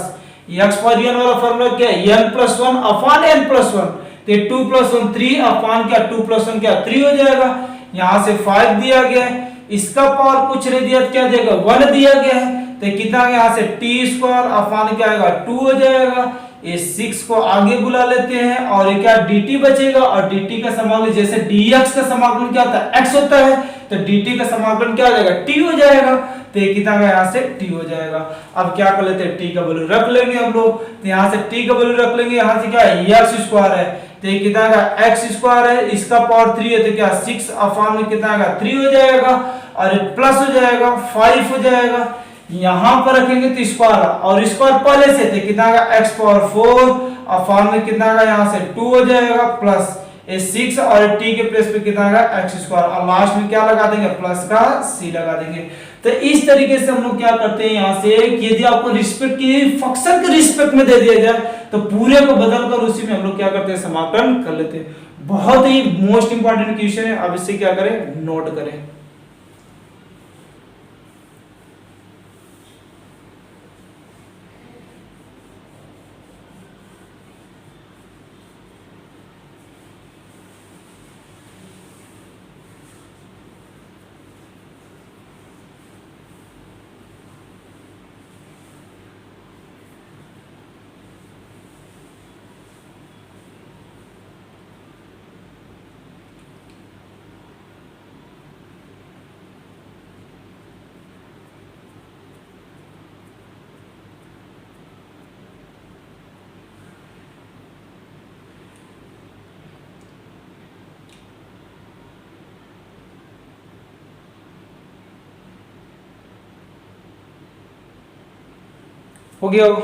S1: x पावर n वाला फॉर्मूला क्या है n+1 अपान n+1 तो 2 + 1 3 अपान क्या 2 + 1 क्या 3 हो जाएगा। यहाँ से 5 दिया गया है इसका पावर कुछ नहीं दिया क्या देगा 1 दिया गया है तो कितना यहाँ से t स्क्वायर अपान क्या आएगा 2 हो जाएगा ये 6 को आगे बुला लेते हैं और ये क्या dt बचेगा, और dt का समाकलन जैसे dx का समाकलन क्या होता है x होता है, तो dt का समाकलन क्या हो जाएगा t हो जाएगा। तो ये कितना का यहाँ से t हो जाएगा। अब क्या कर लेते हैं, t का वैल्यू रख लेंगे हम लोग, तो यहाँ से t का वैल्यू रख लेंगे, यहाँ से क्या है x स्क्वायर है, तो ये कितना का x स्क्वायर है, इसका पावर 3 है, तो क्या 6 अपॉन में कितना का 3 हो जाएगा, और प्लस हो जाएगा 5 हो जाएगा। यहाँ पर रखेंगे तो स्क्वायर, और स्क्वायर पहले से थे कितना का x पावर 4 अपॉन में कितना का यहाँ से 2 हो जाएगा, प्लस ये 6 और t के प्लेस पे कितना का x स्क्वायर, और लास्ट में क्या लगा देंगे प्लस का c लगा देंगे। तो इस तरीके से हम लोग क्या करते हैं यहाँ से, यदि आपको रिस्पेक्ट की फंक्शन के रिस्पेक्ट में दे दिया जाए तो पूरे को बदलकर उसी में हम लोग क्या करते हैं समाकलन कर लेते हैं। बहुत ही मोस्ट इंपॉर्टेंट क्वेश्चन है। अब इससे क्या करें, नोट करें। हो गया हो,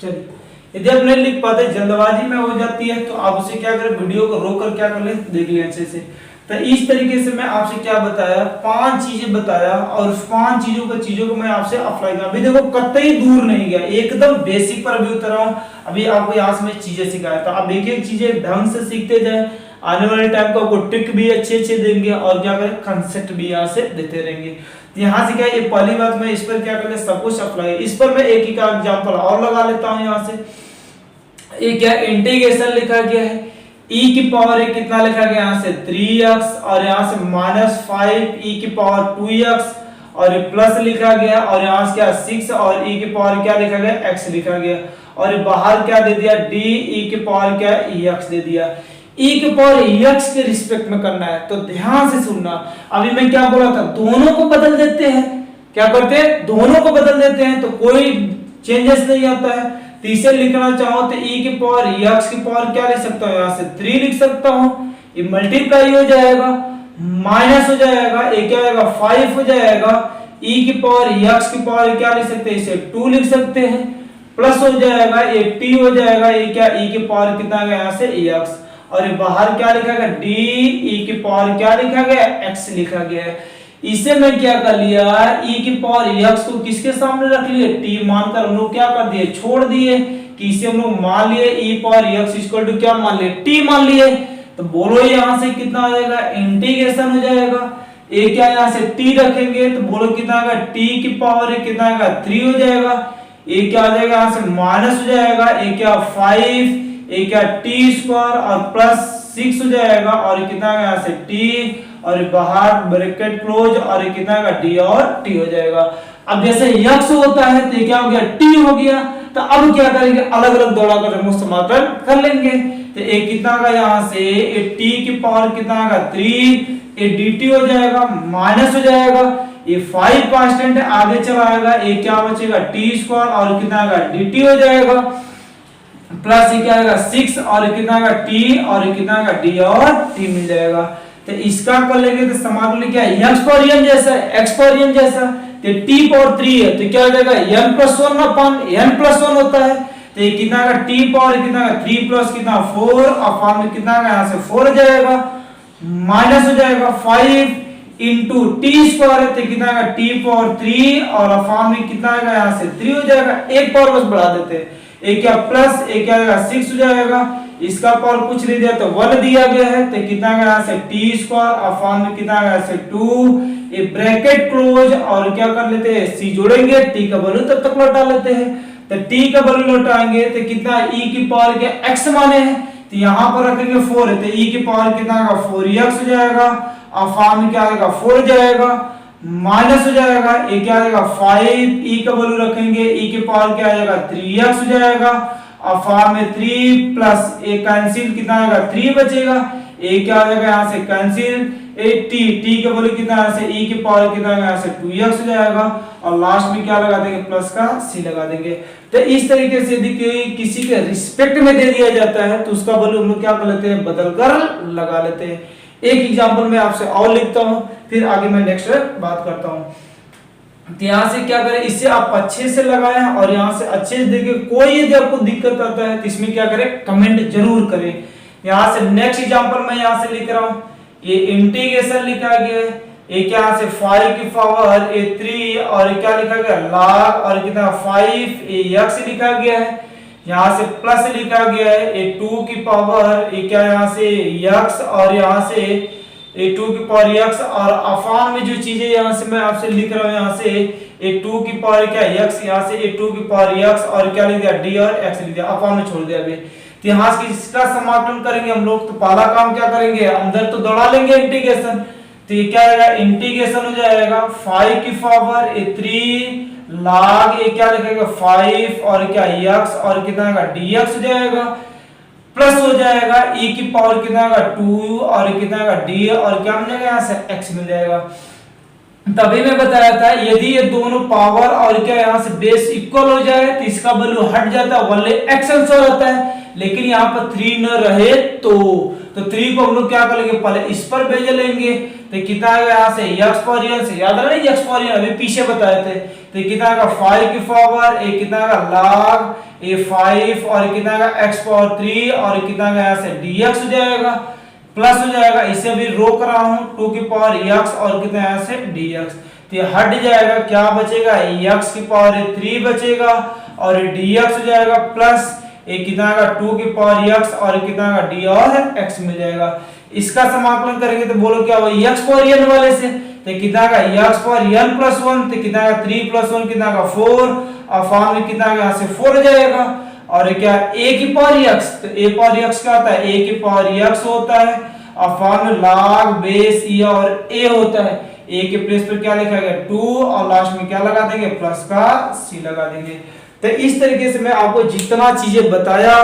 S1: चलिए। यदि आप नहीं लिख पाते, जल्दबाजी में हो जाती है, तो आप उसे क्या करें, वीडियो को रोक कर क्या कर लें, देख लें अच्छे से। तो इस तरीके से मैं आपसे क्या बताया, 5 चीजें बताया, और उस 5 चीजों को मैं आपसे अप्लाई कर, अभी देखो कतई दूर नहीं गया, एकदम बेसिक पर अभी उतर रहा हूँ। अभी आपको यहाँ से मैं चीजें सिखाया था, अब एक एक चीजें ढंग से सीखते जाए, आने वाले टाइम को आपको ट्रिक भी अच्छे अच्छे देंगे, और क्या करें कंसेप्ट भी यहाँ से देते रहेंगे। यहाँ से क्या, ये पहली बात मैं इस पर क्या कर ले, सब कुछ अप्लाई, इस पर मैं एक ही का एग्जांपल और लगा लेता हूँ। यहाँ से ये क्या इंटीग्रेशन लिखा गया है, e की पावर है कितना लिखा गया यहाँ से 3x, और यहाँ से -5 e की पावर 2x, और ये प्लस लिखा गया, और यहाँ से क्या 6 और e की पावर क्या लिखा गया x लिखा गया, और बाहर क्या दे दिया d e की पावर क्या x दे दिया। e के पावर x के रिस्पेक्ट में करना है, तो ध्यान से सुनना। अभी मैं क्या बोला था, दोनों को बदल देते हैं, क्या करते हैं, दोनों को बदल देते हैं, तो कोई चेंजेस नहीं आता है। तो इसे लिखना चाहो तो e के पावर x की पावर क्या लिख सकता हूँ, यहाँ से 3 लिख सकता हूँ, ये मल्टीप्लाई हो जाएगा, माइनस हो जाएगा, ये क्या आएगा 5 हो जाएगा, e की पावर x की पावर क्या लिख सकते हैं, इसे 2 लिख सकते हैं, प्लस हो जाएगा, ये t हो जाएगा, ये क्या e की पावर कितना आ गया यहाँ से x, और बाहर क्या लिखा गया d e की पावर क्या लिखा गया x लिखा गया है। इसे मैं क्या कर लिया, e की पावर x को किसके सामने रख लिए, t मानकर हम लोग क्या कर दिए, छोड़ दिए, कि इसे हम लोग मान लिए e power x equal to क्या मान लिए, t मान लिए। तो बोलो यहाँ से कितना आ जाएगा, इंटीग्रेशन हो जाएगा, ये क्या यहाँ से t रखेंगे, तो बोलो कितना आएगा, t की पावर है कितना आएगा 3 हो जाएगा, ये क्या आ जाएगा यहाँ से माइनस हो जाएगा, ये क्या 5, ये क्या t स्क्वायर और प्लस 6 हो जाएगा, और कितना यहाँ से t, और बाहर ब्रैकेट क्लोज, और कितना का d और t हो जाएगा। अब जैसे x होता है तो क्या हो गया, t हो गया। तो अब क्या करेंगे, अलग अलग दौड़ा कर हम समाकलन कर लेंगे। तो एक कितना का यहाँ से t की पावर कितना का 3, ये dt हो जाएगा, माइनस हो जाएगा, ये 5 कांस्टेंट है आगे चला आएगा, ये क्या बचेगा t स्क्वायर और कितना का dt हो जाएगा, प्लस ये क्या आएगा 6 और कितना का t और कितना का d और t मिल जाएगा। तो इसका कर लेंगे तो समाकलन क्या है, x पर m जैसा, x पर m जैसा, तो t पावर 3 है तो क्या हो जाएगा n plus 1 upon n plus 1 होता है, तो ये कितना का t पावर कितना का 3 प्लस कितना 4 अपॉन में कितना का यहाँ से 4 हो जाएगा, माइनस हो जाएगा 5 इंटू t स्क्वायर है तो कितना का t पावर 3 और अपॉन में कितना का यहाँ से 3 हो जाएगा, एक पावर बस बढ़ा देते हैं, एक क्या प्लस एक क्या आएगा 6 हो जाएगा, इसका पावर कुछ नहीं दिया तो 1 दिया गया है, तो कितना का यहाँ से t स्क्वायर अपॉन में कितना का यहाँ से 2, ये ब्रैकेट क्लोज, और क्या कर लेते हैं c जोड़ेंगे, t का वैल्यू तब तक लौटा लेते हैं। तो t का वैल्यू लौटाएंगे तो कितना e की पावर के x माने हैं, तो यहाँ पर रखेंगे 4 है तो e की पावर कितना का 4x हो जाएगा, अपॉन में क्या आएगा 4 हो जाएगा, माइनस हो जाएगा, ये क्या आएगा 5, e का वैल्यू रखेंगे, e की पावर क्या आ जाएगा 3x हो जाएगा, फॉर्म में 3 प्लस ए कैंसिल कितना आएगा 3 बचेगा, ए क्या आ जाएगा यहाँ से कैंसिल, ए टी के बोले कितना यहाँ से e की पावर कितना आएगा यहाँ से 2x हो जाएगा, और लास्ट में क्या लगा देंगे प्लस का c लगा देंगे। तो इस तरीके से यदि किसी के रिस्पेक्ट में दे दिया जाता है तो उसका वैल्यू हम लोग क्या कर लेते हैं बदल कर लगा लेते हैं। एक एग्जांपल मैं आपसे और लिखता हूं, फिर आगे मैं नेक्स्ट बात करता हूं। तो यहाँ से क्या करें, इससे आप अच्छे से लगाएं और यहाँ से अच्छे से देखिए, कोई यदि आपको दिक्कत आता है तो इसमें क्या करें कमेंट जरूर करें। यहाँ से नेक्स्ट एग्जांपल मैं यहाँ से लिख रहा हूँ, ये इंटीग्रेशन लिखा गया है, ये क्या यहाँ से 5 की पावर ए 3 और क्या लिखा गया log और कितना 5 ए x लिखा गया है, यहाँ से प्लस लिखा गया है ए 2 की पावर ये क्या यहाँ से x और यहाँ से ए 2 की पावर x, और अफान में जो चीजें यहाँ से मैं आपसे लिख रहा हूँ, यहाँ से ए 2 की पावर क्या x, यहाँ से ए 2 की पावर x और क्या लिख दिया d और x लिख दिया, अफान में छोड़ दिया अभी। तो यहाँ से इसका समाकलन करेंगे हम लोग, तो पहला काम क्या करेंगे अंदर तो दौड़ा लेंगे इंटीग्रेशन, तो ये क्या आएगा इंटीग्रेशन हो जाएगा 5 की पावर ए 3 log ये क्या लिखेगा 5 और क्या x और कितना आएगा dx हो जाएगा, प्लस हो जाएगा e की पावर कितना आएगा 2 और कितना आएगा d और क्या मिल जाएगा यहाँ से x मिल जाएगा। तभी मैं बताया था यदि ये दोनों पावर और क्या यहाँ से बेस इक्वल हो जाए तो इसका वैल्यू हट जाता है, वैल्यू x आंसर होता है, लेकिन यहाँ पर 3 न रहे तो 3 को हम लोग क्या करेंगे पहले इस पर भेज लेंगे, तो कितना आएगा यहाँ से x पावर n से, याद रहे x पावर n अभी पीछे बताए थे, तो कितना आएगा 5 की पावर ए कितना आएगा log ए 5 और कितना आएगा x पावर 3 और कितना आएगा यहाँ से dx हो जाएगा, प्लस हो जाएगा, इसे अभी रोक रहा हूं 2 की पावर x और कितना यहाँ से dx, तो ये हट जाएगा, क्या बचेगा x की पावर 3 बचेगा और dx हो जाएगा, प्लस एक कितना आएगा 2 की पावर x और कितना आएगा d और x मिल जाएगा। इसका समाकलन करेंगे तो बोलो क्या होगा x पावर n वाले से, तो कितना आएगा x पावर n प्लस 1, तो कितना आएगा 3 प्लस 1 कितना आएगा 4 और फॉर्म में कितना आएगा यहाँ से 4 हो जाएगा, और क्या a की पावर x, तो a पावर x क्या होता है a की पावर x होता है, और फॉर्म में log बेस e और a होता है, a के प्लेस पर क्या लिखा गया 2 और लास्ट में क्या लगा देंगे प्लस का c लगा देंगे। तो इस तरीके से मैं आपको जितना चीजें बताया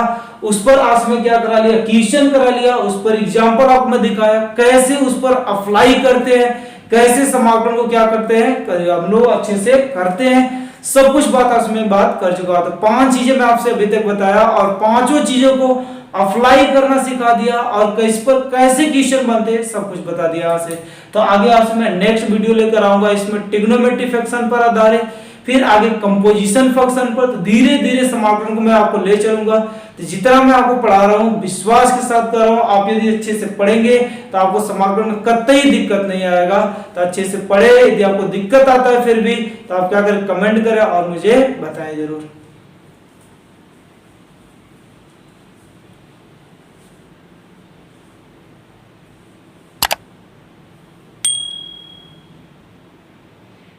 S1: उस पर आज में क्या करा लिया क्वेश्चन करा लिया, उस पर एग्जांपल आपको मैं दिखाया कैसे उस पर अप्लाई करते हैं, कैसे समाकलन को क्या करते हैं हम लोग अच्छे से करते हैं, सब कुछ बात आज में बात कर चुका था। 5 चीजें मैं आपसे अभी तक बताया और 5 चीजों को अप्लाई करना सिखा दिया और इस पर कैसे क्वेश्चन बनते हैं सब कुछ बता दिया आपसे। तो आगे आपसे मैं नेक्स्ट वीडियो लेकर आऊंगा, इसमें ट्रिग्नोमेट्री फंक्शन पर आधारित, फिर आगे कंपोजिशन फंक्शन पर, तो धीरे धीरे समाकलन को मैं आपको ले चलूंगा। तो जितना मैं आपको पढ़ा रहा हूँ विश्वास के साथ कर रहा हूँ, आप यदि अच्छे से पढ़ेंगे तो आपको समाकलन में कतई दिक्कत नहीं आएगा। तो अच्छे से पढ़े, यदि आपको दिक्कत आता है फिर भी तो आप क्या करें कमेंट करें और मुझे बताएं जरूर।